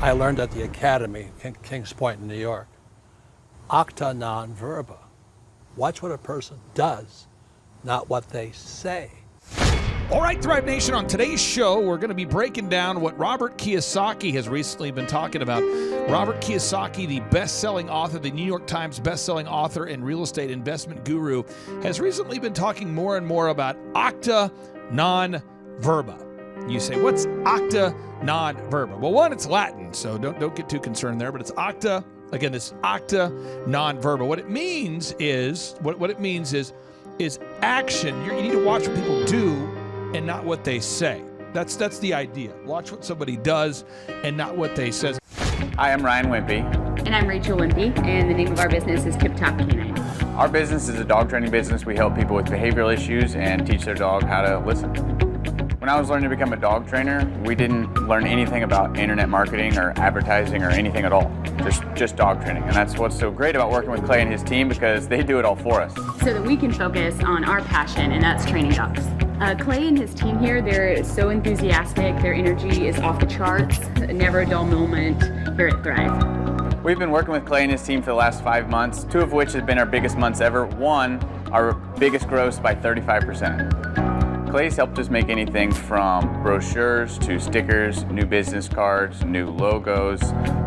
I learned at the Academy, Kings Point in New York. Acta non verba. Watch what a person does, not what they say. All right, Thrive Nation, on today's show, we're going to be breaking down what Robert Kiyosaki has recently been talking about. Robert Kiyosaki, the best-selling author, the New York Times best-selling author and real estate investment guru, has recently been talking more and more about acta non verba. You say, what's acta non verba? Well, one, it's Latin, so don't get too concerned there, but it's acta. Again, this acta non verba. What it means is action. You need to watch what people do and not what they say. That's the idea. Watch what somebody does and not what they say. Hi, I'm Ryan Wimpy. And I'm Rachel Wimpy, and the name of our business is Tip Top Canine. Our business is a dog training business. We help people with behavioral issues and teach their dog how to listen. When I was learning to become a dog trainer, we didn't learn anything about internet marketing or advertising or anything at all. Just dog training. And that's what's so great about working with Clay and his team, because they do it all for us. So that we can focus on our passion, and that's training dogs. Clay and his team here, they're so enthusiastic. Their energy is off the charts. Never a dull moment here at Thrive. We've been working with Clay and his team for the last 5 months, 2 of which have been our biggest months ever. 1, our biggest gross by 35%. Clay's helped us make anything from brochures to stickers, new business cards, new logos,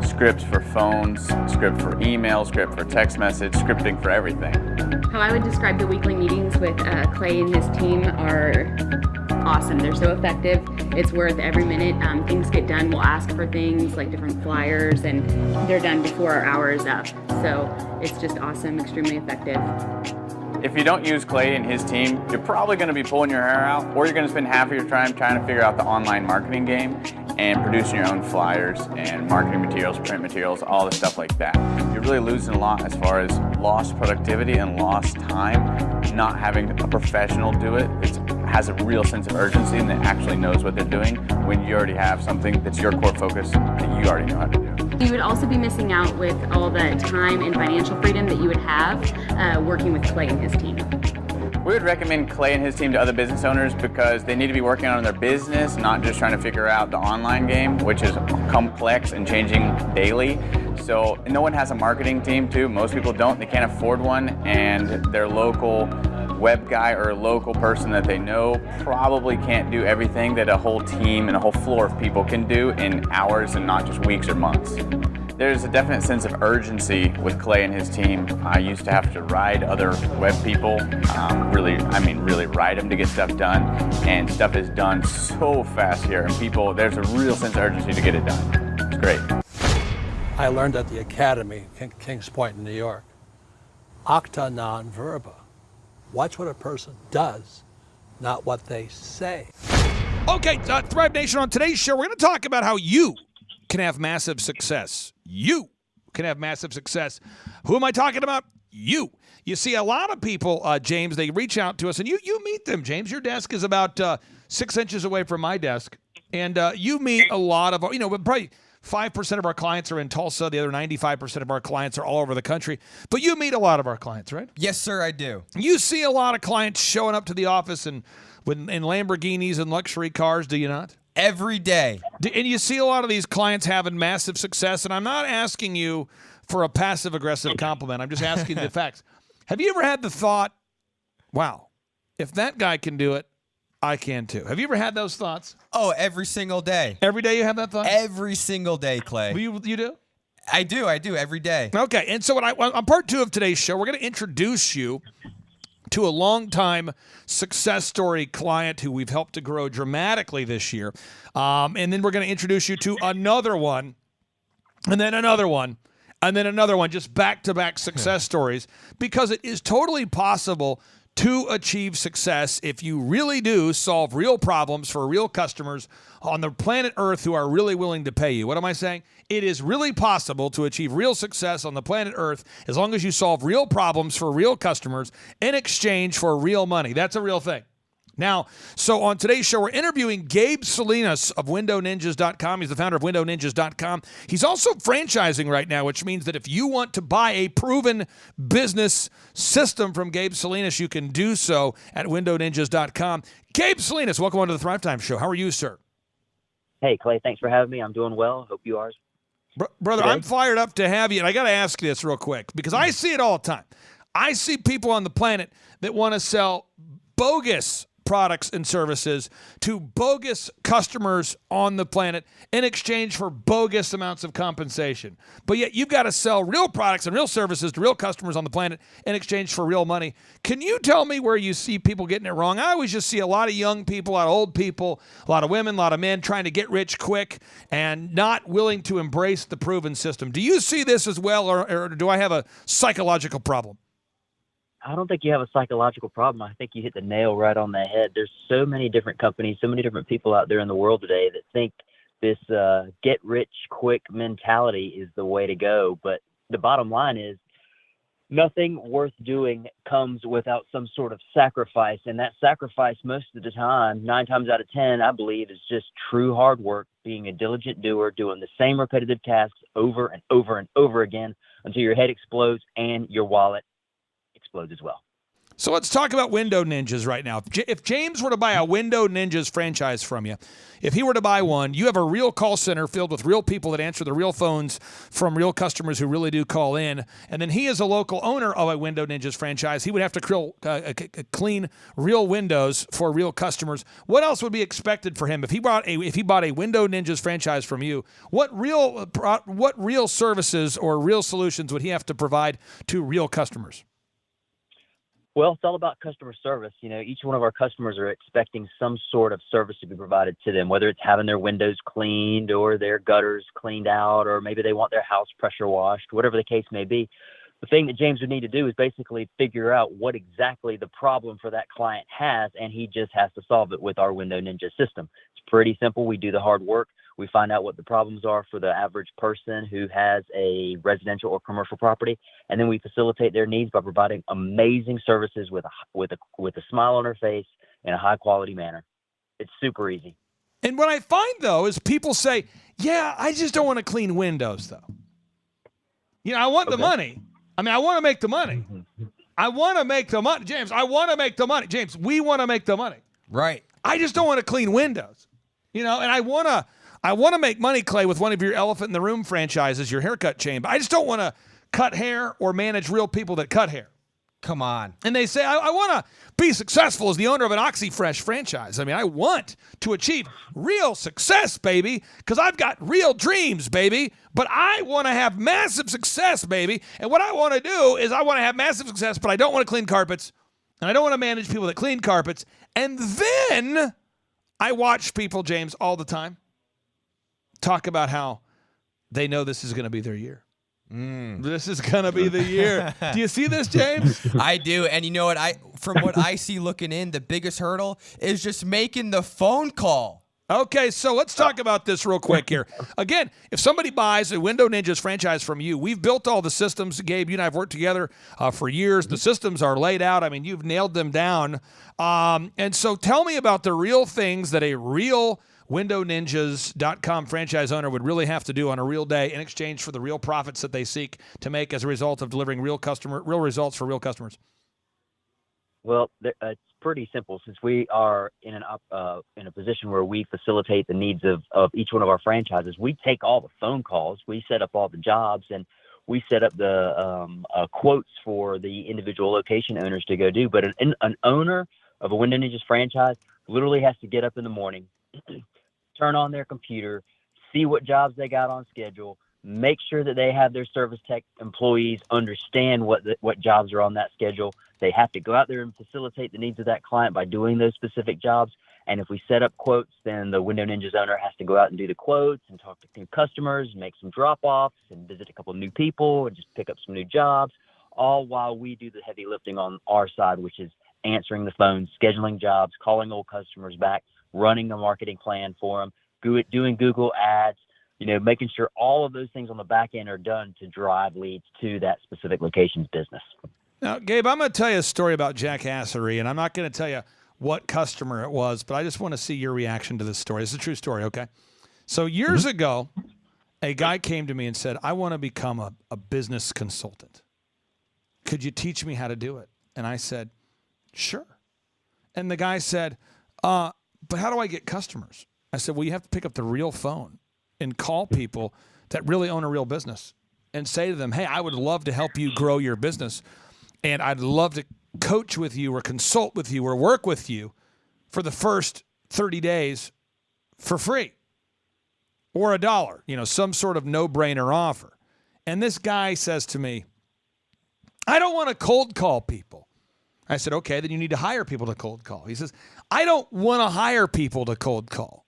scripts for phones, script for email, script for text message, scripting for everything. How I would describe the weekly meetings with Clay and his team are awesome. They're so effective. It's worth every minute. Things get done. We'll ask for things like different flyers, and they're done before our hour is up. So it's just awesome, extremely effective. If you don't use Clay and his team, you're probably going to be pulling your hair out, or you're going to spend half of your time trying to figure out the online marketing game and producing your own flyers and marketing materials, print materials, all the stuff like that. You're really losing a lot as far as lost productivity and lost time, not having a professional do it. It has a real sense of urgency and that actually knows what they're doing when you already have something that's your core focus that you already know how to do. You would also be missing out with all the time and financial freedom that you would have working with Clay and his team. We would recommend Clay and his team to other business owners because they need to be working on their business, not just trying to figure out the online game, which is complex and changing daily. So no one has a marketing team too. Most people don't. They can't afford one, and their local web guy or a local person that they know probably can't do everything that a whole team and a whole floor of people can do in hours and not just weeks or months. There's a definite sense of urgency with Clay and his team. I used to have to ride other web people, really ride them to get stuff done, and stuff is done so fast here, and there's a real sense of urgency to get it done. It's great. I learned at the Academy, Kings Point in New York. Acta non verba. Watch what a person does, not what they say. Okay, Thrive Nation, on today's show, we're going to talk about how you can have massive success. You can have massive success. Who am I talking about? You. You see, a lot of people, James, they reach out to us, and you meet them, James. Your desk is about 6 inches away from my desk, and you meet a lot of, probably 5% of our clients are in Tulsa. The other 95% of our clients are all over the country. But you meet a lot of our clients, right? Yes, sir, I do. You see a lot of clients showing up to the office in Lamborghinis and luxury cars, do you not? Every day. And you see a lot of these clients having massive success, and I'm not asking you for a passive-aggressive compliment. I'm just asking the facts. Have you ever had the thought, wow, if that guy can do it, I can too? Have you ever had those thoughts? Oh, every single day. Every day you have that thought? Every single day, Clay. You do? I do, every day. Okay, and so on part 2 of today's show, we're going to introduce you to a longtime success story client who we've helped to grow dramatically this year. And then we're going to introduce you to another one, and then another one, and then another one, just back-to-back success stories, because it is totally possible to achieve success if you really do solve real problems for real customers on the planet Earth who are really willing to pay you. What am I saying? It is really possible to achieve real success on the planet Earth as long as you solve real problems for real customers in exchange for real money. That's a real thing. Now, so on today's show, we're interviewing Gabe Salinas of WindowNinjas.com. He's the founder of WindowNinjas.com. He's also franchising right now, which means that if you want to buy a proven business system from Gabe Salinas, you can do so at WindowNinjas.com. Gabe Salinas, welcome on to the Thrivetime Show. How are you, sir? Hey, Clay, thanks for having me. I'm doing well. Hope you are. Brother, today. I'm fired up to have you, and I got to ask you this real quick because I see it all the time. I see people on the planet that want to sell bogus products and services to bogus customers on the planet in exchange for bogus amounts of compensation. But yet you've got to sell real products and real services to real customers on the planet in exchange for real money. Can you tell me where you see people getting it wrong? I always just see a lot of young people, a lot of old people, a lot of women, a lot of men trying to get rich quick and not willing to embrace the proven system. Do you see this as well, or do I have a psychological problem? I don't think you have a psychological problem. I think you hit the nail right on the head. There's so many different companies, so many different people out there in the world today that think this get rich quick mentality is the way to go. But the bottom line is nothing worth doing comes without some sort of sacrifice. And that sacrifice, most of the time, 9 times out of 10, I believe, is just true hard work, being a diligent doer, doing the same repetitive tasks over and over and over again until your head explodes and your wallet explodes as well. So let's talk about Window Ninjas right now. If James were to buy a Window Ninjas franchise from you, if he were to buy one, you have a real call center filled with real people that answer the real phones from real customers who really do call in. And then he is a local owner of a Window Ninjas franchise. He would have to clean real windows for real customers. What else would be expected for him if he bought a Window Ninjas franchise from you? What real services or real solutions would he have to provide to real customers? Well, it's all about customer service. You know, each one of our customers are expecting some sort of service to be provided to them, whether it's having their windows cleaned or their gutters cleaned out, or maybe they want their house pressure washed, whatever the case may be. The thing that James would need to do is basically figure out what exactly the problem for that client has, and he just has to solve it with our Window Ninja system. It's pretty simple. We do the hard work. We find out what the problems are for the average person who has a residential or commercial property, and then we facilitate their needs by providing amazing services with a smile on their face in a high quality manner. It's super easy. And what I find though is people say, "Yeah, I just don't want to clean windows though. You know, I want the money. I mean, I want to make the money. I want to make the money, James. I want to make the money, James. We want to make the money. Right. I just don't want to clean windows. You know, and I want to make money, Clay, with one of your Elephant in the Room franchises, your haircut chain. But I just don't want to cut hair or manage real people that cut hair. Come on. And they say, I want to be successful as the owner of an OxyFresh franchise. I mean, I want to achieve real success, baby, because I've got real dreams, baby. But I want to have massive success, baby. And what I want to do is I want to have massive success, but I don't want to clean carpets. And I don't want to manage people that clean carpets. And then I watch people, James, all the time talk about how they know this is going to be their year. This is going to be the year. Do you see this, James? I do. And you know what? From what I see looking in, the biggest hurdle is just making the phone call. Okay, so let's talk about this real quick here. Again, if somebody buys a Window Ninjas franchise from you, we've built all the systems. Gabe, you and I have worked together for years. The systems are laid out. I mean, you've nailed them down. And so tell me about the real things that a real WindowNinjas.com franchise owner would really have to do on a real day in exchange for the real profits that they seek to make as a result of delivering real results for real customers. Well, it's pretty simple. Since we are in a position where we facilitate the needs of each one of our franchises, we take all the phone calls, we set up all the jobs, and we set up the quotes for the individual location owners to go do. But an owner of a Window Ninjas franchise literally has to get up in the morning, turn on their computer, see what jobs they got on schedule, make sure that they have their service tech employees understand what jobs are on that schedule. They have to go out there and facilitate the needs of that client by doing those specific jobs. And if we set up quotes, then the Window Ninjas owner has to go out and do the quotes and talk to new customers, make some drop-offs and visit a couple of new people and just pick up some new jobs, all while we do the heavy lifting on our side, which is answering the phone, scheduling jobs, calling old customers back, running a marketing plan for them, doing Google ads, making sure all of those things on the back end are done to drive leads to that specific location's business. Now, Gabe, I'm going to tell you a story about jackassery, and I'm not going to tell you what customer it was, but I just want to see your reaction to this story. It's a true story, okay? So years ago, a guy came to me and said, I want to become a business consultant. Could you teach me how to do it? And I said, sure. And the guy said, but how do I get customers? I said, well, you have to pick up the real phone and call people that really own a real business and say to them, hey, I would love to help you grow your business, and I'd love to coach with you or consult with you or work with you for the first 30 days for free or $1, some sort of no-brainer offer. And this guy says to me, I don't want to cold call people. I said, okay, then you need to hire people to cold call. He says, I don't want to hire people to cold call.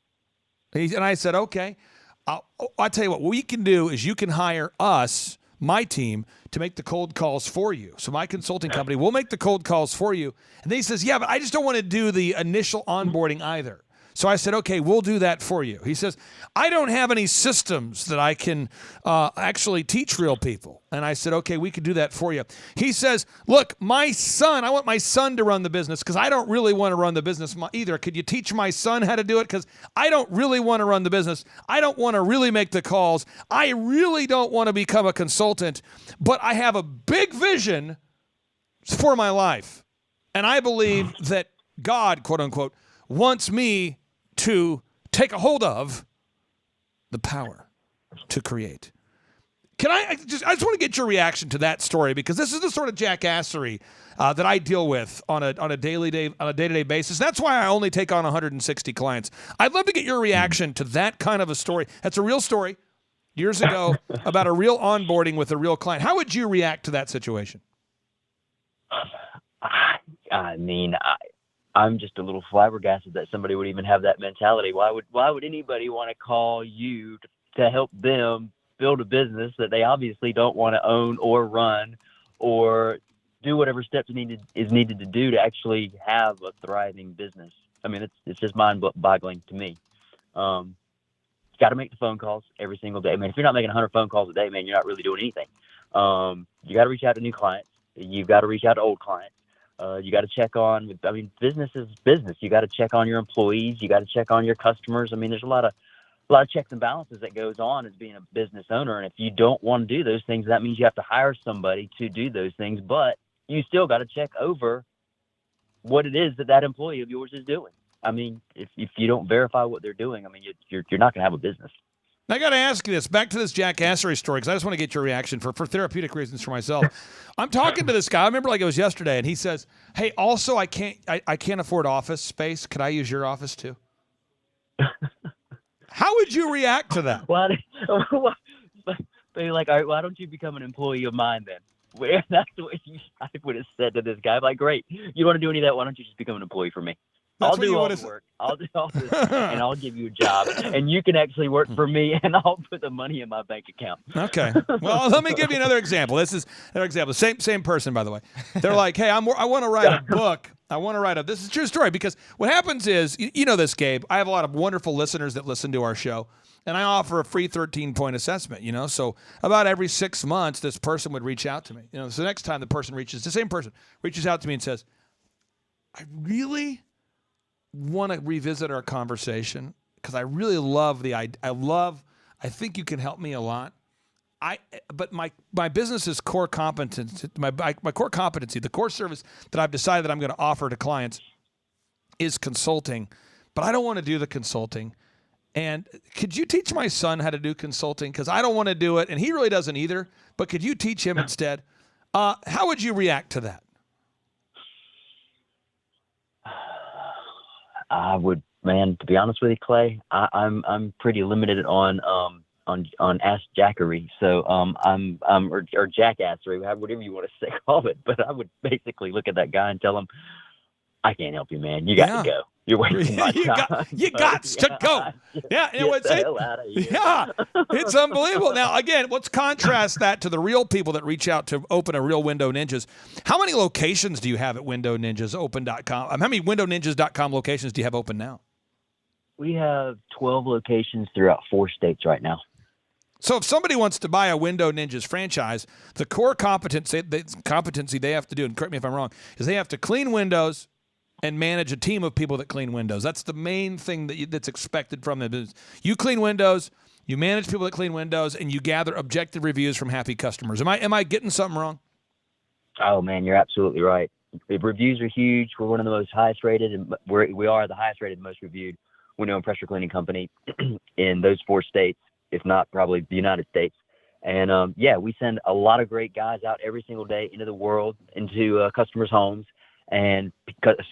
And I said, okay, I'll tell you what we can do is you can hire us, my team, to make the cold calls for you. So my consulting company, we'll make the cold calls for you. And then he says, yeah, but I just don't want to do the initial onboarding either. So I said, okay, we'll do that for you. He says, I don't have any systems that I can actually teach real people. And I said, okay, we could do that for you. He says, look, I want my son to run the business because I don't really want to run the business either. Could you teach my son how to do it? Because I don't really want to run the business. I don't want to really make the calls. I really don't want to become a consultant, but I have a big vision for my life. And I believe that God, quote unquote, wants me to take a hold of the power to create. I just want to get your reaction to that story, because this is the sort of jackassery that I deal with on a day-to-day basis. That's why I only take on 160 clients. I'd love to get your reaction to that kind of a story. That's a real story years ago about a real onboarding with a real client. How would you react to that situation? I mean, I'm just a little flabbergasted that somebody would even have that mentality. Why would anybody want to call you to help them build a business that they obviously don't want to own or run or do whatever steps is needed to do to actually have a thriving business? I mean, it's just mind-boggling to me. You got to make the phone calls every single day. I mean, if you're not making 100 phone calls a day, man, you're not really doing anything. You got to reach out to new clients. You've got to reach out to old clients. You got to check on, business is business. You got to check on your employees. You got to check on your customers. I mean, there's a lot of checks and balances that goes on as being a business owner. And if you don't want to do those things, that means you have to hire somebody to do those things. But you still got to check over what it is that employee of yours is doing. I mean, if you don't verify what they're doing, I mean, you're not going to have a business. I got to ask you this, back to this jackassery story, because I just want to get your reaction for therapeutic reasons for myself. I'm talking to this guy. I remember like it was yesterday, and he says, "Hey, also I can't afford office space. Could I use your office too?" How would you react to that? Well, like, all right, why don't you become an employee of mine then? Where that's what I would have said to this guy. I'm like, great, you want to do any of that? Why don't you just become an employee for me? I'll do all the work. I'll do all this, and I'll give you a job, and you can actually work for me, and I'll put the money in my bank account. Okay. Well, let me give you another example. This is another example. Same person, by the way. They're like, hey, I want to write a book. This is a true story, because what happens is, you know this, Gabe, I have a lot of wonderful listeners that listen to our show, and I offer a free 13-point assessment, so about every 6 months, this person would reach out to me. So the next time the same person reaches out to me and says, I really want to revisit our conversation because I really love I think you can help me a lot. But my business's core competence, my core competency, the core service that I've decided that I'm going to offer to clients is consulting, but I don't want to do the consulting. And could you teach my son how to do consulting? Because I don't want to do it, and he really doesn't either, but could you teach him instead? How would you react to that? I would, man, to be honest with you, Clay, I'm pretty limited on Ask Jackery. So or jackassery, whatever you want to call it. But I would basically look at that guy and tell him, I can't help you, man. You got to go. You're wasting my time. You got to go. Yeah, get the hell out of here. Yeah, it's unbelievable. Now, again, let's contrast that to the real people that reach out to open a real Window Ninjas. How many locations do you have at WindowNinjasOpen.com? How many WindowNinjas.com locations do you have open now? We have 12 locations throughout 4 states right now. So if somebody wants to buy a Window Ninjas franchise, the core competency they have to do, and correct me if I'm wrong, is they have to clean windows and manage a team of people that clean windows. That's the main thing that's expected from them. You clean windows, you manage people that clean windows, and you gather objective reviews from happy customers. Am I getting something wrong? Oh man, you're absolutely right. The reviews are huge. We're one of the most highest rated, and we are the highest rated, most reviewed window and pressure cleaning company in those 4 states. if not probably the United States. And we send a lot of great guys out every single day into the world, into customers' homes and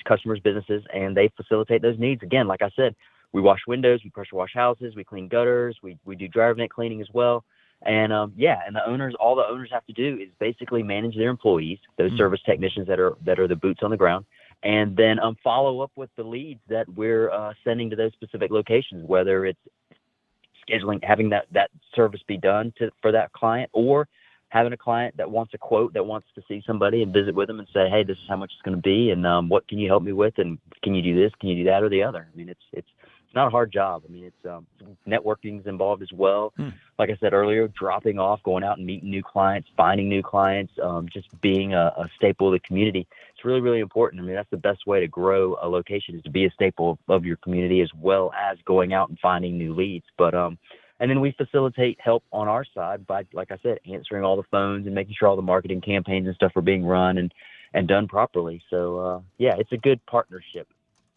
customers' businesses, and they facilitate those needs. Again, like I said, we wash windows, we pressure wash houses, we clean gutters, we do dryer vent cleaning as well. And and all the owners have to do is basically manage their employees, those service technicians that are the boots on the ground, and then follow up with the leads that we're sending to those specific locations, whether it's scheduling, having that service be done for that client, or having a client that wants a quote, that wants to see somebody and visit with them and say, hey, this is how much it's going to be, and what can you help me with, and can you do this, can you do that, or the other. I mean, it's not a hard job. I mean, it's networking's involved as well. Like I said earlier, dropping off, going out and meeting new clients, finding new clients, just being a staple of the community. It's really, really important. I mean, that's the best way to grow a location, is to be a staple of your community, as well as going out and finding new leads. But and then we facilitate help on our side by, like I said, answering all the phones and making sure all the marketing campaigns and stuff are being run and done properly. So it's a good partnership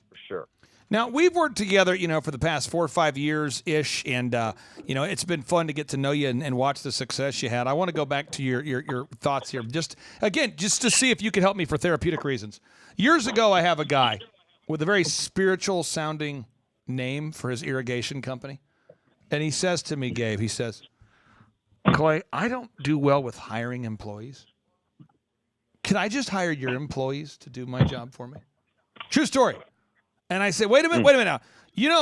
for sure. Now, we've worked together, for the past 4 or 5 years-ish, and, it's been fun to get to know you and watch the success you had. I want to go back to your thoughts here. Just to see if you could help me for therapeutic reasons. Years ago, I have a guy with a very spiritual-sounding name for his irrigation company, and he says to me, Gabe, he says, Clay, I don't do well with hiring employees. Can I just hire your employees to do my job for me? True story. And I say, wait a minute now.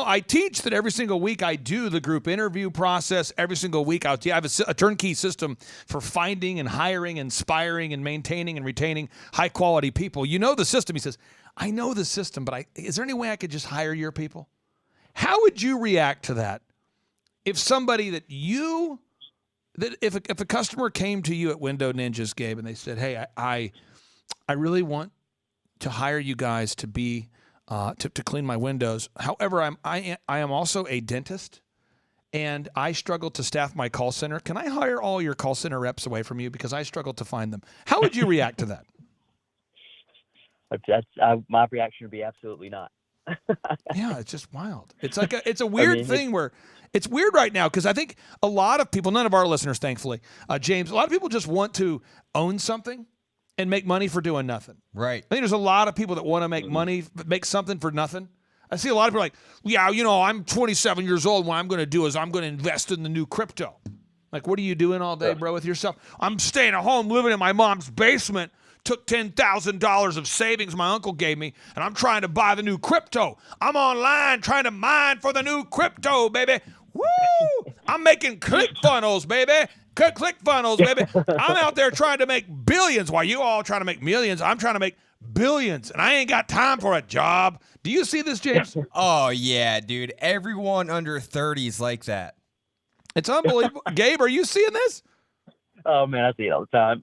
I teach that every single week I do the group interview process. Every single week I have a turnkey system for finding and hiring, inspiring and maintaining and retaining high-quality people. You know the system. He says, I know the system, but is there any way I could just hire your people? How would you react to that if somebody if a customer came to you at Window Ninjas, Gabe, and they said, hey, I really want to hire you guys to be to clean my windows. However, I am also a dentist, and I struggle to staff my call center. Can I hire all your call center reps away from you because I struggle to find them? How would you react to that? My reaction would be absolutely not. Yeah, it's just wild. It's a weird thing where it's weird right now, because I think a lot of people, none of our listeners, thankfully, James, a lot of people just want to own something and make money for doing nothing. Right. I think there's a lot of people that want to make money, make something for nothing. I see a lot of people like, I'm 27 years old. What I'm going to do is I'm going to invest in the new crypto. Like, what are you doing all day, bro, with yourself? I'm staying at home, living in my mom's basement, took $10,000 of savings my uncle gave me, and I'm trying to buy the new crypto. I'm online trying to mine for the new crypto, baby. Woo! I'm making ClickFunnels, baby. ClickFunnels, baby. I'm out there trying to make billions while you all trying to make millions. I'm trying to make billions, and I ain't got time for a job. Do you see this, James? Oh, yeah, dude. Everyone under 30 is like that. It's unbelievable. Gabe, are you seeing this? Oh, man, I see it all the time.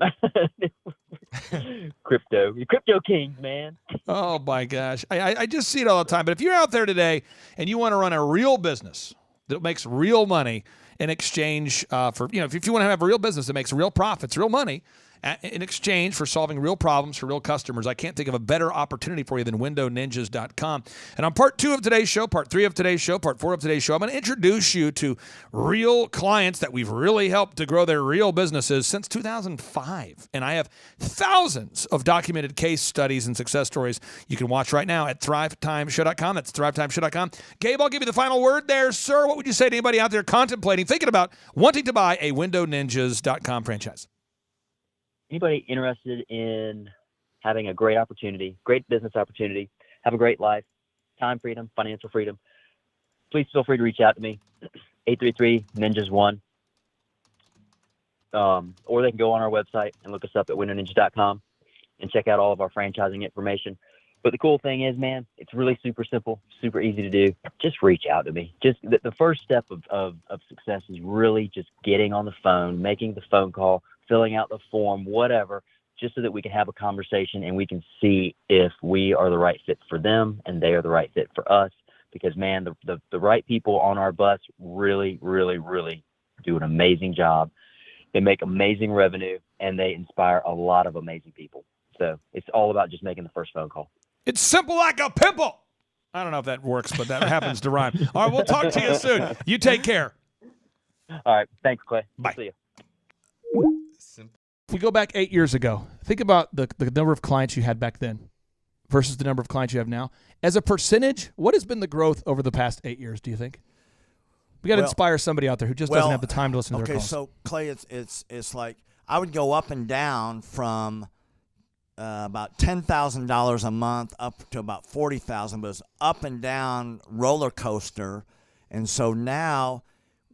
Crypto kings, man. Oh, my gosh. I just see it all the time. But if you're out there today and you want to run a real business that makes real money in exchange for, if you want to have a real business that makes real profits, real money, in exchange for solving real problems for real customers, I can't think of a better opportunity for you than windowninjas.com. And on part 2 of today's show, part 3 of today's show, part 4 of today's show, I'm going to introduce you to real clients that we've really helped to grow their real businesses since 2005. And I have thousands of documented case studies and success stories you can watch right now at thrivetimeshow.com. That's thrivetimeshow.com. Gabe, I'll give you the final word there, sir. What would you say to anybody out there contemplating, thinking about wanting to buy a windowninjas.com franchise? Anybody interested in having a great opportunity, great business opportunity, have a great life, time freedom, financial freedom, please feel free to reach out to me, 833-NINJAS1. Or they can go on our website and look us up at windowninja.com and check out all of our franchising information. But the cool thing is, man, it's really super simple, super easy to do. Just reach out to me. Just the first step of success is really just getting on the phone, making the phone call, filling out the form, whatever, just so that we can have a conversation and we can see if we are the right fit for them and they are the right fit for us. Because, man, the right people on our bus really, really, really do an amazing job. They make amazing revenue, and they inspire a lot of amazing people. So it's all about just making the first phone call. It's simple like a pimple. I don't know if that works, but that happens to rhyme. All right, we'll talk to you soon. You take care. All right. Thanks, Clay. Bye. See you. If we go back 8 years ago, think about the number of clients you had back then versus the number of clients you have now. As a percentage, what has been the growth over the past 8 years, do you think? We got to inspire somebody out there who just doesn't have the time to listen to their calls. Okay, so Clay, it's like I would go up and down from about $10,000 a month up to about $40,000, but it's up and down roller coaster, and so now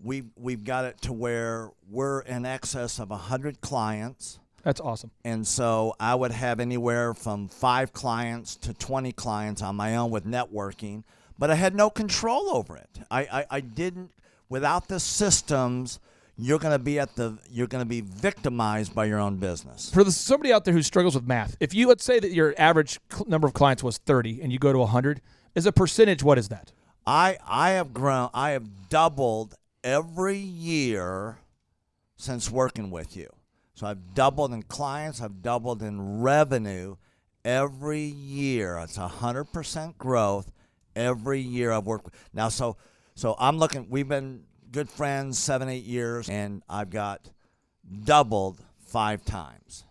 we've got it to where we're in excess of 100 clients. That's awesome. And so I would have anywhere from 5 clients to 20 clients on my own with networking, but I had no control over it. I didn't. Without the systems, you're going to be victimized by your own business. For somebody out there who struggles with math, if you, let's say that your average number of clients was 30 and you go to 100, as a percentage, what is that? I have doubled every year since working with you. So I've doubled in clients, I've doubled in revenue every year. It's 100% growth every year I've worked with. Now, so I'm looking, we've been good friends 7-8 years, and I've got doubled 5 times.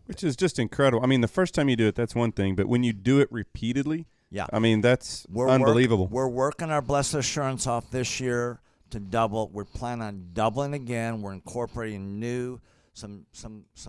Which is just incredible. I mean, the first time you do it, that's one thing, but when you do it repeatedly, yeah, I mean, that's unbelievable. We're working our Blessed Assurance off this year to double. We're planning on doubling again. We're incorporating some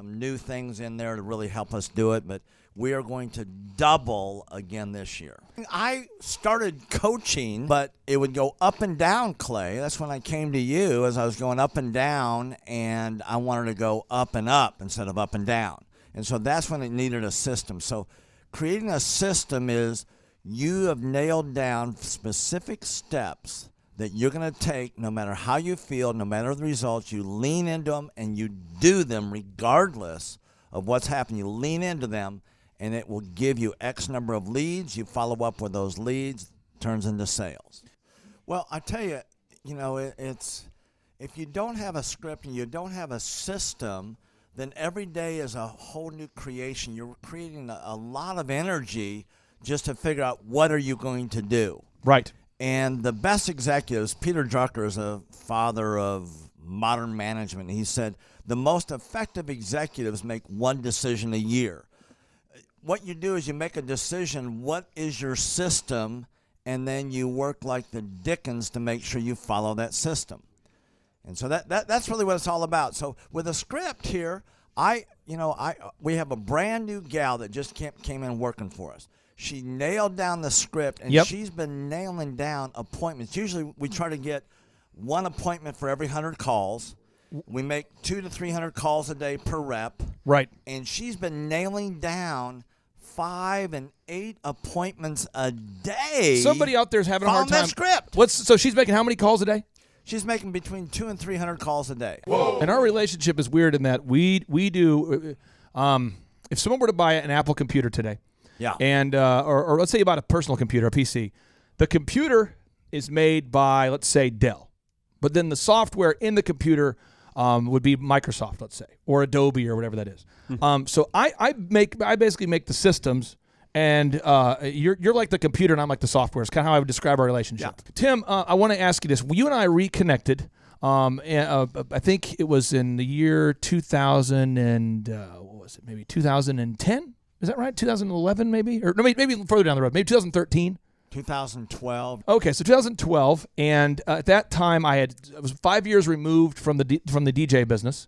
new things in there to really help us do it, but we are going to double again this year. I started coaching, but it would go up and down, Clay. That's when I came to you, as I was going up and down, and I wanted to go up and up instead of up and down. And so that's when it needed a system. So creating a system is you have nailed down specific steps that you're going to take no matter how you feel, no matter the results. You lean into them and you do them regardless of what's happening. You lean into them, and it will give you X number of leads. You follow up with those leads, turns into sales. Well, I tell you, it's if you don't have a script and you don't have a system, then every day is a whole new creation. You're creating a lot of energy just to figure out what are you going to do. Right. And the best executives, Peter Drucker is a father of modern management. He said the most effective executives make one decision a year. What you do is you make a decision, what is your system, and then you work like the Dickens to make sure you follow that system. And so that's really what it's all about. So with a script here, we have a brand new gal that just came in working for us. She nailed down the script, and she's been nailing down appointments. Usually we try to get one appointment for every 100 calls. We make 200 to 300 calls a day per rep. Right. And she's been nailing down 5 and 8 appointments a day. Somebody out there is having a hard time. That script. So she's making how many calls a day? She's making between 200 and 300 calls a day. Whoa. And our relationship is weird in that we do. If someone were to buy an Apple computer today, and or let's say you bought a personal computer, a PC, the computer is made by, let's say, Dell, but then the software in the computer would be Microsoft, let's say, or Adobe or whatever that is. So I basically make the systems, and you're like the computer and I'm like the software. It's kind of how I would describe our relationship. Yeah. Tim, I want to ask you this. You and I reconnected. I think it was in the year 2000 and what was it? Maybe 2010. Is that right? 2011 maybe? Or no, maybe further down the road. Maybe 2013. 2012. Okay, so 2012, and at that time I was 5 years removed from the DJ business,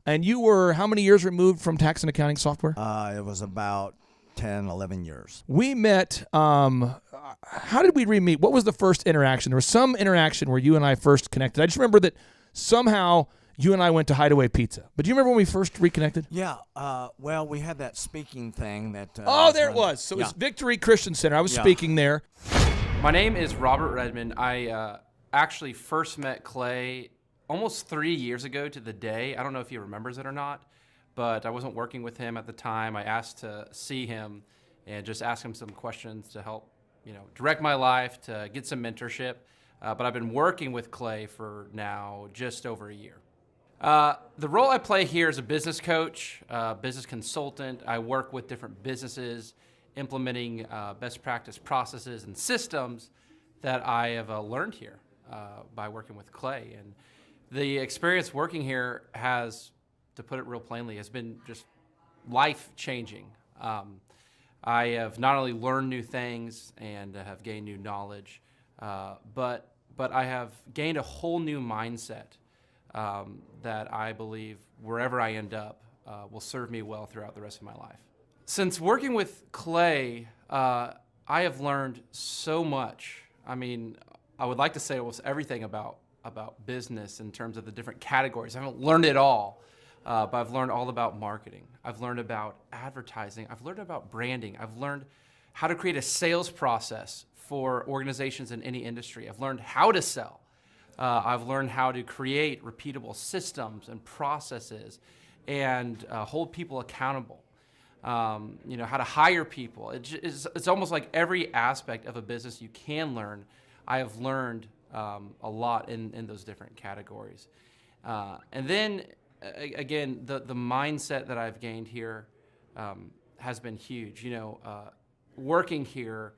and you were how many years removed from tax and accounting software? It was about 10, 11 years. We met. How did we re-meet? What was the first interaction? There was some interaction where you and I first connected. I just remember that somehow you and I went to Hideaway Pizza. But do you remember when we first reconnected? Yeah. Well, we had that speaking thing that. There it was. So it was Victory Christian Center. I was speaking there. My name is Robert Redmond. I actually first met Clay almost 3 years ago to the day. I don't know if he remembers it or not, but I wasn't working with him at the time. I asked to see him and just ask him some questions to help, direct my life, to get some mentorship. But I've been working with Clay for now just over a year. The role I play here is a business coach, business consultant. I work with different businesses, implementing best practice processes and systems that I have learned here by working with Clay. And The experience working here has, to put it real plainly, has been just life-changing. I have not only learned new things and have gained new knowledge, but I have gained a whole new mindset that I believe wherever I end up will serve me well throughout the rest of my life. Since working with Clay, I have learned so much. I mean, I would like to say almost everything about business in terms of the different categories. I haven't learned it all, but I've learned all about marketing. I've learned about advertising. I've learned about branding. I've learned how to create a sales process for organizations in any industry. I've learned how to sell. I've learned how to create repeatable systems and processes and hold people accountable. You know, how to hire people. It's almost like every aspect of a business you can learn. I have learned a lot in those different categories. And then, again, the mindset that I've gained here has been huge. You know, working here,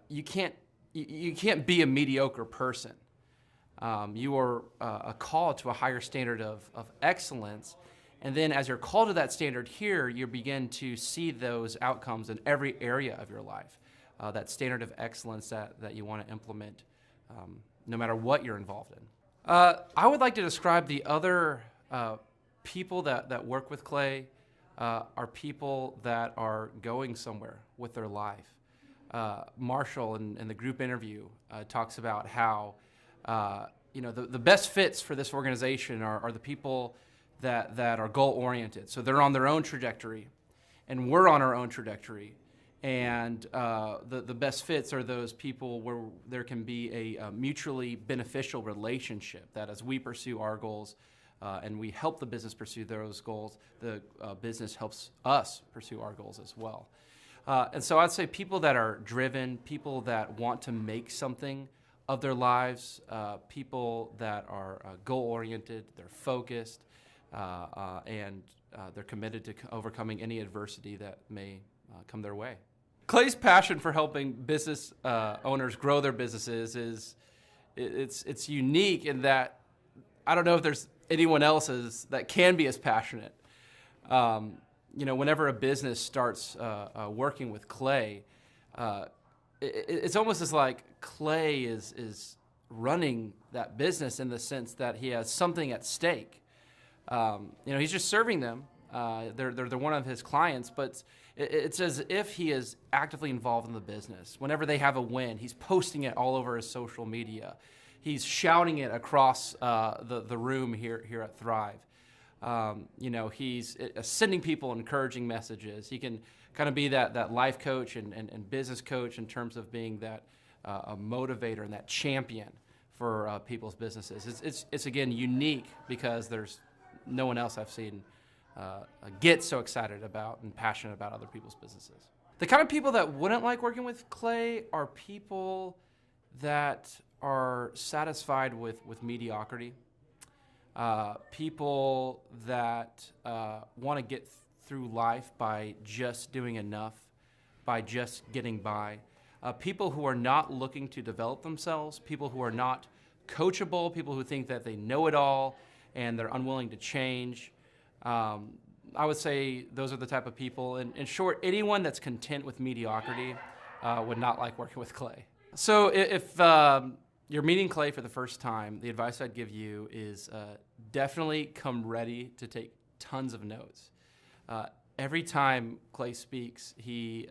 you can't be a mediocre person. You are a call to a higher standard of excellence. And then as you're called to that standard here, you begin to see those outcomes in every area of your life. That standard of excellence that you want to implement no matter what you're involved in. I would like to describe the other people that work with Clay are people that are going somewhere with their life. Marshall in the group interview talks about how you know, the best fits for this organization are the people that are goal-oriented. So they're on their own trajectory, and we're on our own trajectory. And the best fits are those people where there can be a mutually beneficial relationship, that as we pursue our goals and we help the business pursue those goals, the business helps us pursue our goals as well. And so I'd say people that are driven, people that want to make something of their lives, people that are goal-oriented, they're focused, and they're committed to overcoming any adversity that may come their way. Clay's passion for helping business owners grow their businesses it's unique in that I don't know if there's anyone else that can be as passionate. You know, whenever a business starts working with Clay, it's almost as like Clay is running that business in the sense that he has something at stake. You know, he's just serving them. They're one of his clients, but it's as if he is actively involved in the business. Whenever they have a win, he's posting it all over his social media. He's shouting it across the room here at Thrive. You know, he's sending people encouraging messages. He can kind of be that life coach and business coach in terms of being that a motivator and that champion for people's businesses. It's again unique because there's no one else I've seen get so excited about and passionate about other people's businesses. The kind of people that wouldn't like working with Clay are people that are satisfied with mediocrity. People that want to get through life by just doing enough, by just getting by. People who are not looking to develop themselves, people who are not coachable, people who think that they know it all and they're unwilling to change. I would say those are the type of people. In short, anyone that's content with mediocrity would not like working with Clay. So if you're meeting Clay for the first time, the advice I'd give you is definitely come ready to take tons of notes. Every time Clay speaks, he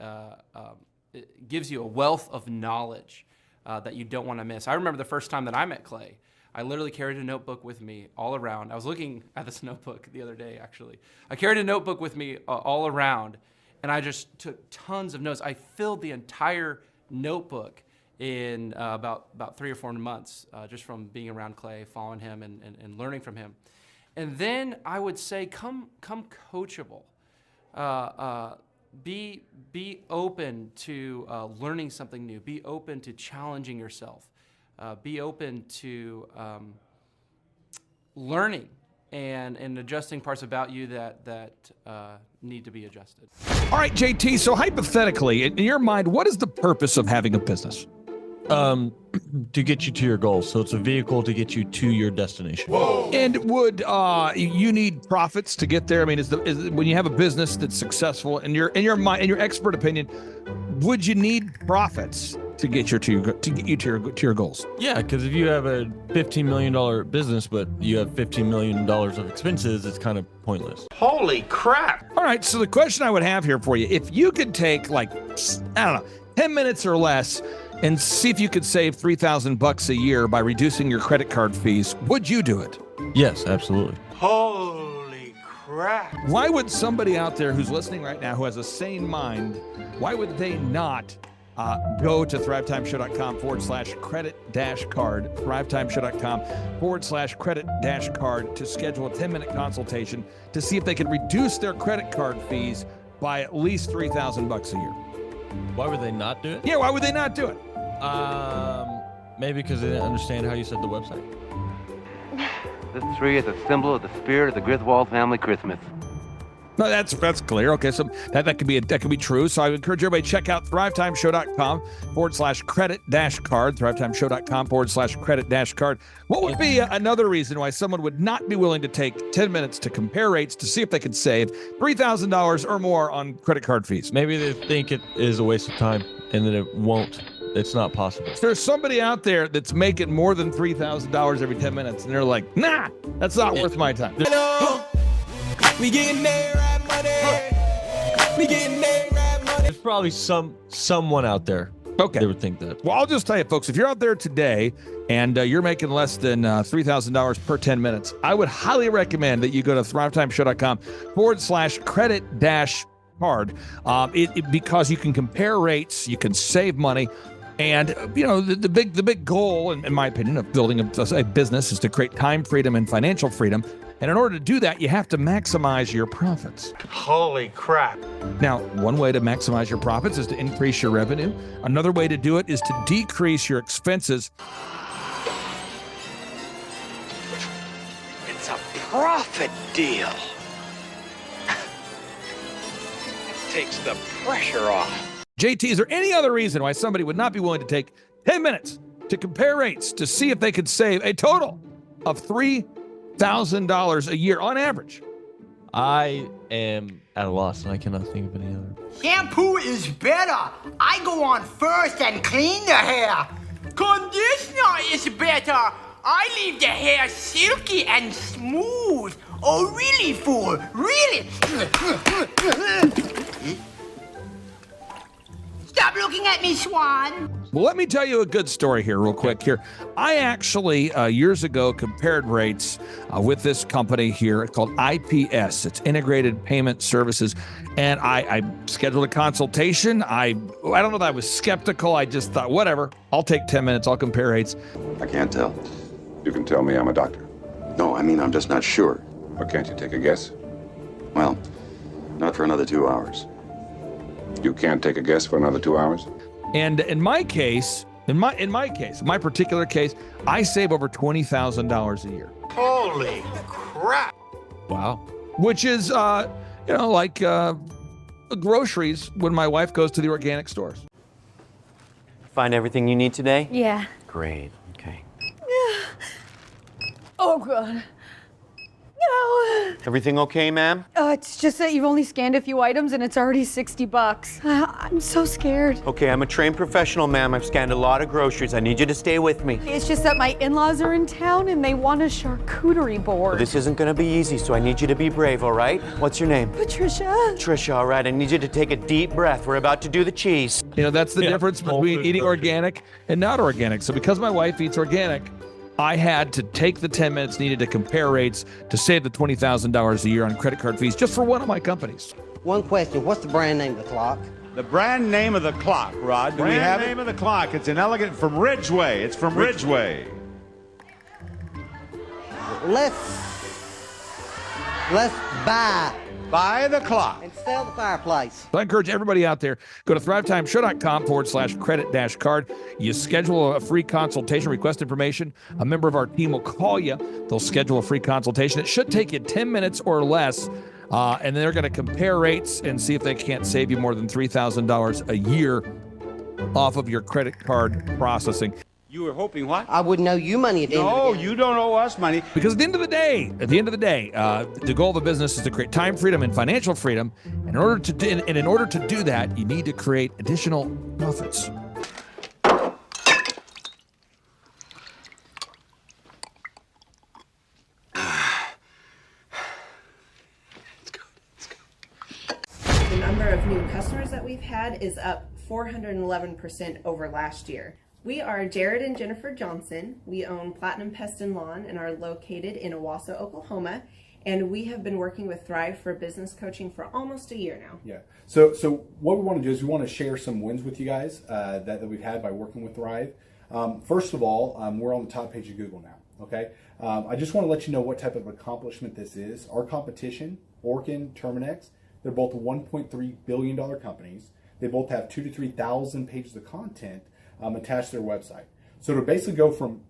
gives you a wealth of knowledge that you don't want to miss. I remember the first time that I met Clay. I literally carried a notebook with me all around. I was looking at this notebook the other day, actually. I carried a notebook with me all around, and I just took tons of notes. I filled the entire notebook in about 3 or 4 months just from being around Clay, following him, and learning from him. And then I would say come coachable. Be open to learning something new. Be open to challenging yourself. Be open to learning and adjusting parts about you that need to be adjusted. All right, JT, so hypothetically, in your mind, what is the purpose of having a business? To get you to your goals. So it's a vehicle to get you to your destination. And would you need profits to get there? I mean, is when you have a business that's successful, in your expert opinion, would you need profits to get you to your goals? Yeah, because if you have a $15 million business, but you have $15 million of expenses, it's kind of pointless. Holy crap! All right, so the question I would have here for you, if you could take 10 minutes or less and see if you could save $3,000 a year by reducing your credit card fees, would you do it? Yes, absolutely. Holy crap! Why would somebody out there who's listening right now who has a sane mind, why would they not go to thrivetimeshow.com/credit-card, thrivetimeshow.com/credit-card to schedule a 10-minute consultation to see if they can reduce their credit card fees by at least $3,000 a year. Why would they not do it? Yeah, why would they not do it? Maybe because they didn't understand how you said the website. This tree is a symbol of the spirit of the Griswold family Christmas. No, that's clear. Okay, so that could be true. So I would encourage everybody to check out thrivetimeshow.com/credit-card, thrivetimeshow.com/credit-card. What would be another reason why someone would not be willing to take 10 minutes to compare rates to see if they could save $3,000 or more on credit card fees? Maybe they think it is a waste of time and that it won't. It's not possible. There's somebody out there that's making more than $3,000 every 10 minutes, and they're like, nah, that's not worth my time. We getting there, right money. We getting there, right money. There's probably someone out there that would think that. Well, I'll just tell you, folks, if you're out there today and you're making less than $3,000 per 10 minutes, I would highly recommend that you go to thrivetimeshow.com/credit-card because you can compare rates, you can save money. And, the big goal, in my opinion, of building a business is to create time freedom and financial freedom. And in order to do that, you have to maximize your profits. Holy crap. Now, one way to maximize your profits is to increase your revenue. Another way to do it is to decrease your expenses. It's a profit deal. Takes the pressure off. JT, is there any other reason why somebody would not be willing to take 10 minutes to compare rates to see if they could save a total of $3,000 a year on average? I am at a loss and I cannot think of any other. Shampoo is better. I go on first and clean the hair. Conditioner is better. I leave the hair silky and smooth. Oh, really, fool? Really? Stop looking at me, Swan. Well, let me tell you a good story here real quick here. I actually, years ago, compared rates with this company here called IPS. It's Integrated Payment Services. And I scheduled a consultation. I don't know that I was skeptical. I just thought, whatever, I'll take 10 minutes. I'll compare rates. I can't tell. You can tell me I'm a doctor. No, I mean, I'm just not sure. Or can't you take a guess? Well, not for another 2 hours. You can't take a guess for another 2 hours? And in my case, my particular case, I save over $20,000 a year. Holy crap. Wow. Which is, like groceries when my wife goes to the organic stores. Find everything you need today? Yeah. Great. Okay. Oh, God. No. Everything okay, ma'am? It's just that you've only scanned a few items and it's already $60. I'm so scared. Okay, I'm a trained professional, ma'am. I've scanned a lot of groceries. I need you to stay with me. It's just that my in-laws are in town and they want a charcuterie board. Well, this isn't going to be easy, so I need you to be brave, all right? What's your name? Patricia. Trisha, all right. I need you to take a deep breath. We're about to do the cheese. That's the difference between eating organic and not organic. So because my wife eats organic, I had to take the 10 minutes needed to compare rates to save the $20,000 a year on credit card fees just for one of my companies. One question, what's the brand name of the clock? The brand name of the clock, Rod. Do we have it? Brand name of the clock. It's an elegant from Ridgeway. It's from Ridgeway. Let's buy the clock and sell the fireplace. So I encourage everybody out there, go to thrivetimeshow.com/credit-card. You schedule a free consultation, request information. A member of our team will call you. They'll schedule a free consultation. It should take you 10 minutes or less. And then they're going to compare rates and see if they can't save you more than $3,000 a year off of your credit card processing. You were hoping what? I wouldn't owe you money at the end of No, the day. you don't owe us money. Because at the end of the day, the goal of a business is to create time freedom and financial freedom. In order to do that, you need to create additional profits. The number of new customers that we've had is up 411% over last year. We are Jared and Jennifer Johnson. We own Platinum Pest and Lawn and are located in Owasso, Oklahoma. And we have been working with Thrive for business coaching for almost a year now. Yeah. So what we want to do is we want to share some wins with you guys that we've had by working with Thrive. First of all, we're on the top page of Google now. Okay. I just want to let you know what type of accomplishment this is. Our competition, Orkin, Terminex, they're both $1.3 billion companies. They both have 2,000 to 3,000 pages of content attached to their website. So to basically go from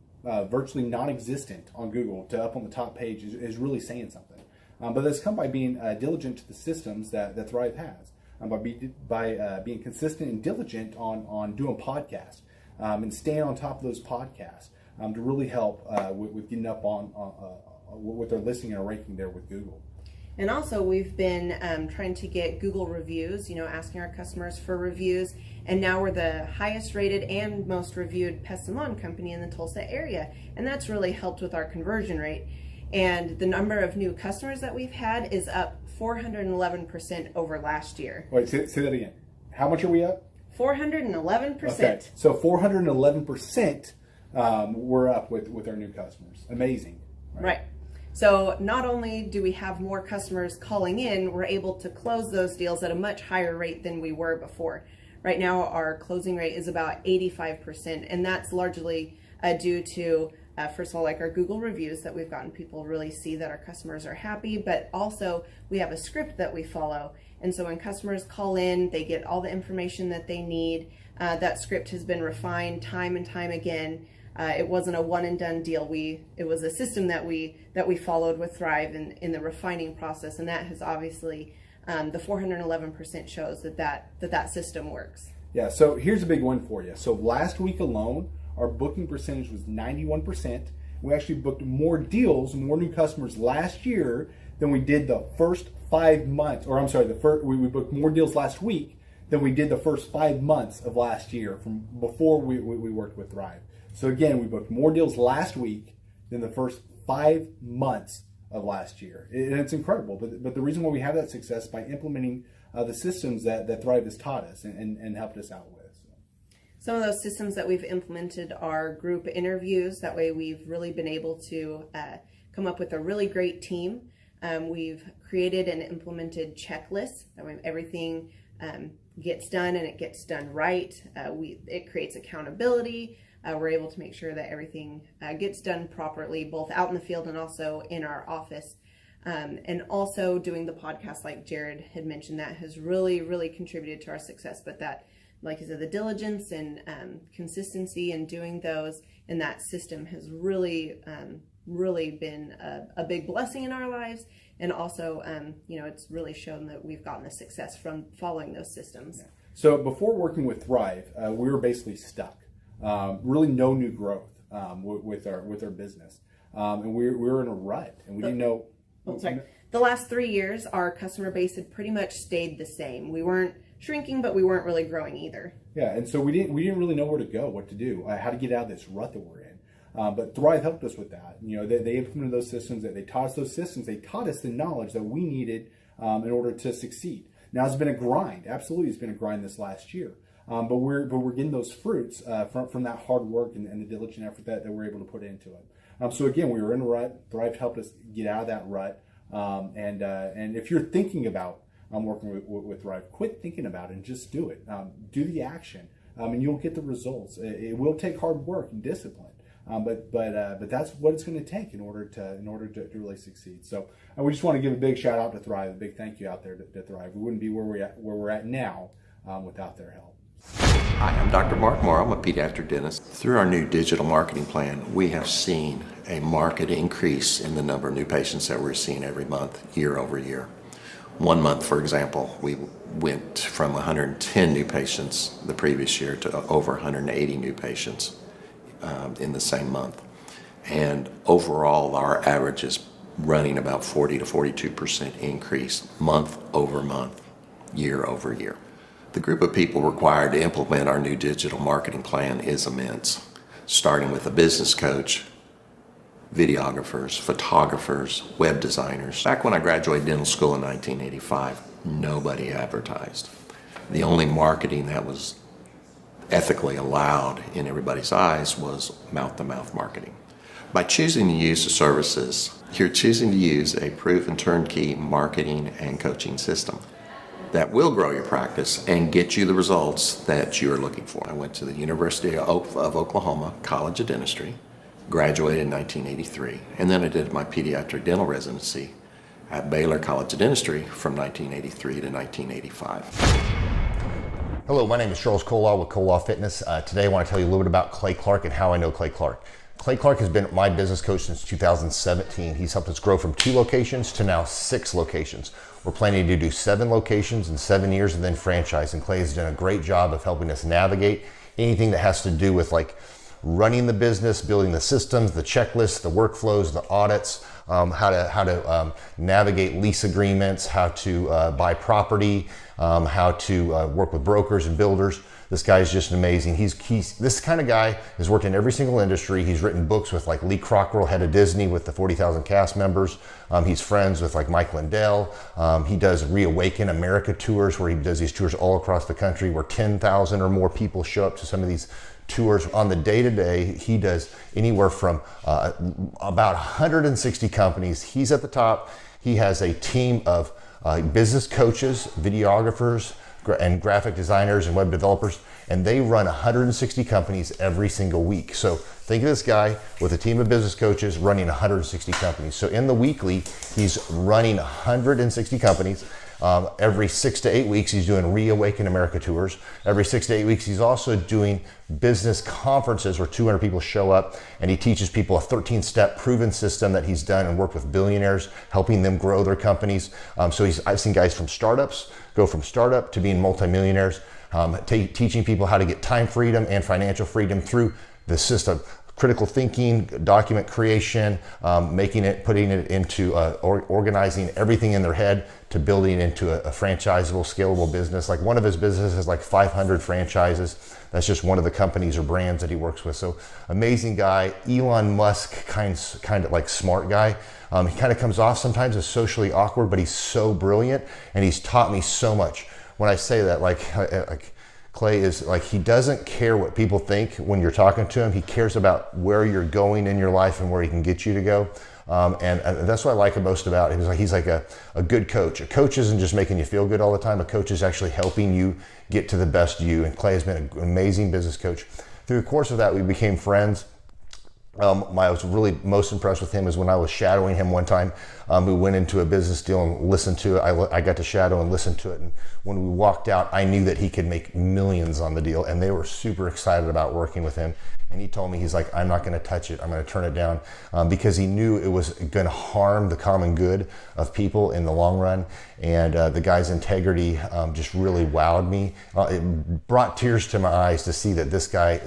virtually non-existent on Google to up on the top page is really saying something. But that's come by being diligent to the systems that Thrive has, by being consistent and diligent on doing podcasts and staying on top of those podcasts to really help with getting up on with their listing and ranking there with Google. And also we've been trying to get Google reviews, asking our customers for reviews. And now we're the highest rated and most reviewed pest and lawn company in the Tulsa area. And that's really helped with our conversion rate. And the number of new customers that we've had is up 411% over last year. Wait, say that again. How much are we up? 411%. Okay, so 411% we're up with our new customers. Amazing. Right. So not only do we have more customers calling in, we're able to close those deals at a much higher rate than we were before. Right now, our closing rate is about 85%, and that's largely due to, first of all, like our Google reviews that we've gotten people really see that our customers are happy, but also we have a script that we follow. And so when customers call in, they get all the information that they need. That script has been refined time and time again. It wasn't a one and done deal. It was a system that we followed with Thrive in the refining process, and that has obviously the 411% shows that system works. Yeah. So here's a big one for you. So last week alone, our booking percentage was 91%. We actually booked more deals, more new customers last year than we did the first 5 months. Or I'm sorry, we booked more deals last week than we did the first 5 months of last year from before we worked with Thrive. So again, we booked more deals last week than the first 5 months of last year. And it's incredible. But the reason why we have that success is by implementing the systems that Thrive has taught us and helped us out with. Some of those systems that we've implemented are group interviews. That way we've really been able to come up with a really great team. We've created and implemented checklists. That way everything gets done and it gets done right. It creates accountability. We're able to make sure that everything gets done properly, both out in the field and also in our office. And also doing the podcast, like Jared had mentioned, that has really, really contributed to our success. But that, like I said, the diligence and consistency in doing those and that system has really, really been a big blessing in our lives. And also, it's really shown that we've gotten the success from following those systems. Yeah. So before working with Thrive, we were basically stuck. Really no new growth with our business. And we were in a rut and we didn't know. The last 3 years, our customer base had pretty much stayed the same. We weren't shrinking, but we weren't really growing either. Yeah, and so we didn't really know where to go, what to do, how to get out of this rut that we're in. But Thrive helped us with that. They implemented those systems. They taught us those systems. They taught us the knowledge that we needed in order to succeed. Now it's been a grind. Absolutely, it's been a grind this last year. But we're getting those fruits from that hard work and the diligent effort that we're able to put into it. So again, we were in a rut. Thrive helped us get out of that rut. And if you're thinking about working with Thrive, quit thinking about it and just do it. Do the action, and you'll get the results. It will take hard work and discipline, but that's what it's going to take in order to really succeed. So we just want to give a big shout out to Thrive, a big thank you out there to Thrive. We wouldn't be where we're at now without their help. Hi, I'm Dr. Mark Moore. I'm a pediatric dentist. Through our new digital marketing plan, we have seen a marked increase in the number of new patients that we're seeing every month, year over year. One month, for example, we went from 110 new patients the previous year to over 180 new patients in the same month. And overall, our average is running about 40 to 42% increase month over month, year over year. The group of people required to implement our new digital marketing plan is immense, starting with a business coach, videographers, photographers, web designers. Back when I graduated dental school in 1985, nobody advertised. The only marketing that was ethically allowed in everybody's eyes was mouth-to-mouth marketing. By choosing to use the services, you're choosing to use a proven turnkey marketing and coaching system that will grow your practice and get you the results that you're looking for. I went to the University of Oklahoma College of Dentistry, graduated in 1983, and then I did my pediatric dental residency at Baylor College of Dentistry from 1983 to 1985. Hello, my name is Charles Colaw with Colaw Fitness. Today I want to tell you a little bit about Clay Clark and how I know Clay Clark. Clay Clark has been my business coach since 2017. He's helped us grow from 2 locations to now 6 locations. We're planning to do 7 locations in 7 years and then franchise. And Clay has done a great job of helping us navigate anything that has to do with like running the business, building the systems, the checklists, the workflows, the audits, how to navigate lease agreements, how to buy property, how to work with brokers and builders. This guy is just amazing. He's this kind of guy has worked in every single industry. He's written books with like Lee Cockrell, head of Disney, with the 40,000 cast members. He's friends with like Mike Lindell. He does Reawaken America tours where he does these tours all across the country where 10,000 or more people show up to some of these tours. On the day-to-day, he does anywhere from about 160 companies. He's at the top. He has a team of business coaches, videographers, and graphic designers and web developers, and they run 160 companies every single week. So think of this guy with a team of business coaches running 160 companies. So in the weekly, he's running 160 companies. Every 6 to 8 weeks, he's doing Reawaken America tours. Every 6 to 8 weeks, he's also doing business conferences where 200 people show up, and he teaches people a 13-step proven system that he's done and worked with billionaires, helping them grow their companies. I've seen guys from startups go from startup to being multimillionaires, teaching people how to get time freedom and financial freedom through the system. Critical thinking, document creation, putting it into organizing everything in their head to building into a franchisable, scalable business. Like one of his businesses has like 500 franchises. That's just one of the companies or brands that he works with. So amazing guy, Elon Musk kind of like smart guy. He kind of comes off sometimes as socially awkward, but he's so brilliant and he's taught me so much. When I say that, like Clay is like, he doesn't care what people think when you're talking to him. He cares about where you're going in your life and where he can get you to go. And that's what I like most about him. He's like a good coach. A coach isn't just making you feel good all the time. A coach is actually helping you get to the best you. And Clay has been an amazing business coach. Through the course of that, we became friends. I was really most impressed with him is when I was shadowing him one time. We went into a business deal and listened to it. I got to shadow and listen to it. And when we walked out, I knew that he could make millions on the deal. And they were super excited about working with him. And he told me, he's like, I'm not going to touch it. I'm going to turn it down because he knew it was going to harm the common good of people in the long run. And the guy's integrity just really wowed me. It brought tears to my eyes to see that this guy,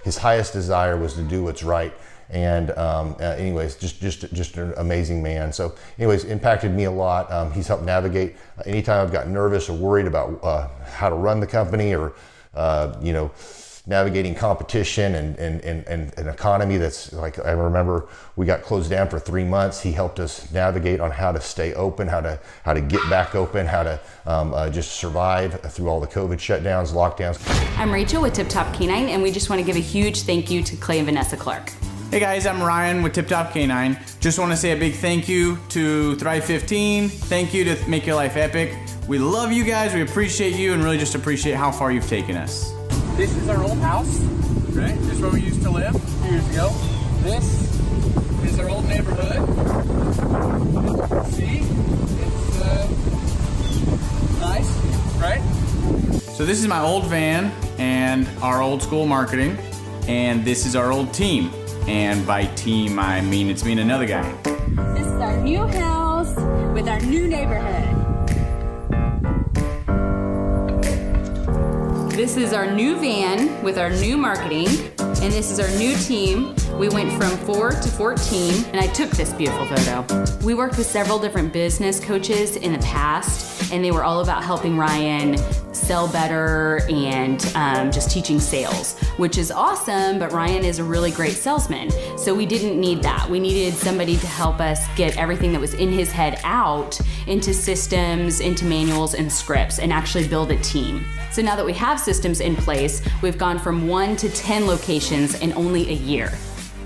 his highest desire was to do what's right. And anyways, just an amazing man. So anyways, impacted me a lot. He's helped navigate anytime I've got nervous or worried about how to run the company or, navigating competition and an economy that's like, I remember we got closed down for 3 months. He helped us navigate on how to stay open, how to get back open, how to just survive through all the COVID shutdowns, lockdowns. I'm Rachel with Tip Top Canine, and we just want to give a huge thank you to Clay and Vanessa Clark. Hey guys, I'm Ryan with Tip Top Canine. Just want to say a big thank you to Thrive 15. Thank you to Make Your Life Epic. We love you guys, we appreciate you, and really just appreciate how far you've taken us. This is our old house, right? This is where we used to live a few years ago. This is our old neighborhood. See? It's nice, right? So this is my old van and our old school marketing, and this is our old team. And by team, I mean it's me and another guy. This is our new house with with our new neighborhood. This is our new van with our new marketing, and this is our new team. We went from 4 to 14, and I took this beautiful photo. We worked with several different business coaches in the past, and they were all about helping Ryan sell better and just teaching sales, which is awesome, but Ryan is a really great salesman. So we didn't need that. We needed somebody to help us get everything that was in his head out into systems, into manuals and scripts, and actually build a team. So now that we have systems in place, we've gone from 1 to 10 locations in only a year.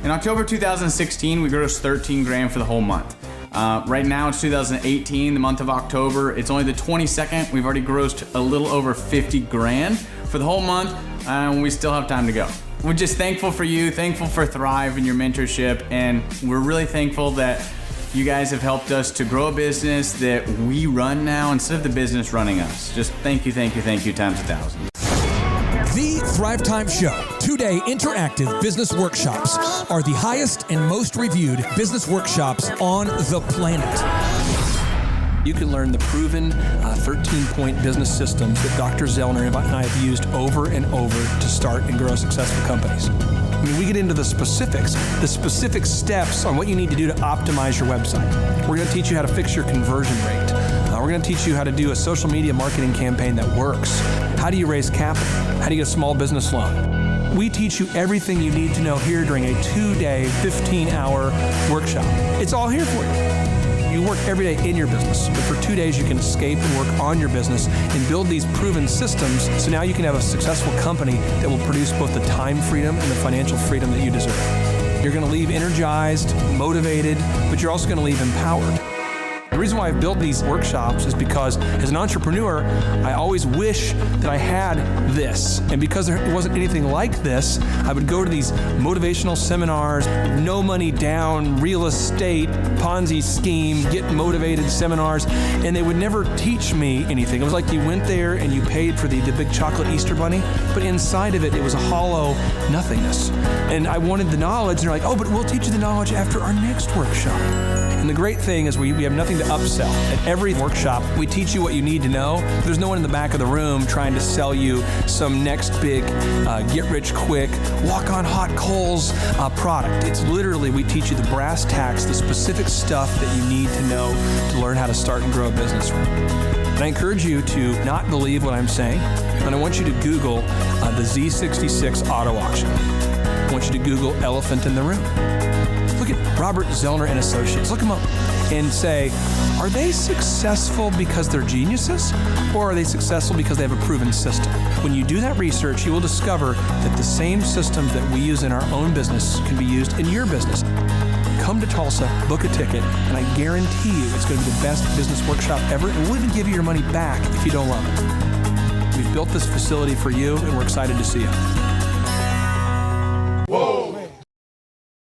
In October 2016, we grossed 13 grand for the whole month. Right now it's 2018, the month of October. It's only the 22nd. We've already grossed a little over 50 grand for the whole month, and we still have time to go. We're just thankful for you, thankful for Thrive and your mentorship, and we're really thankful that you guys have helped us to grow a business that we run now instead of the business running us. Just thank you times 1,000. The Thrivetime Show, 2-day interactive business workshops, are the highest and most reviewed business workshops on the planet. You can learn the proven 13-point business systems that Dr. Zellner and I have used over and over to start and grow successful companies. I mean, we get into the specific steps on what you need to do to optimize your website. We're going to teach you how to fix your conversion rate. We're going to teach you how to do a social media marketing campaign that works. How do you raise capital? How do you get a small business loan? We teach you everything you need to know here during a 2-day, 15-hour workshop. It's all here for you. You work every day in your business, but for 2 days you can escape and work on your business and build these proven systems so now you can have a successful company that will produce both the time freedom and the financial freedom that you deserve. You're going to leave energized, motivated, but you're also going to leave empowered. The reason why I've built these workshops is because as an entrepreneur, I always wish that I had this. And because there wasn't anything like this, I would go to these motivational seminars, no money down, real estate, Ponzi scheme, get motivated seminars, and they would never teach me anything. It was like you went there and you paid for the big chocolate Easter bunny, but inside of it, it was a hollow nothingness. And I wanted the knowledge, and they're like, oh, but we'll teach you the knowledge after our next workshop. And the great thing is we have nothing to upsell. At every workshop, we teach you what you need to know. There's no one in the back of the room trying to sell you some next big get-rich-quick, walk-on-hot coals product. It's literally, we teach you the brass tacks, the specific stuff that you need to know to learn how to start and grow a business. And I encourage you to not believe what I'm saying, and I want you to Google the Z66 auto auction. I want you to Google elephant in the room. Look at Robert Zellner and Associates. Look them up and say, are they successful because they're geniuses, or are they successful because they have a proven system? When you do that research, you will discover that the same systems that we use in our own business can be used in your business. Come to Tulsa, book a ticket, and I guarantee you it's going to be the best business workshop ever, and we'll even give you your money back if you don't love it. We've built this facility for you, and we're excited to see you.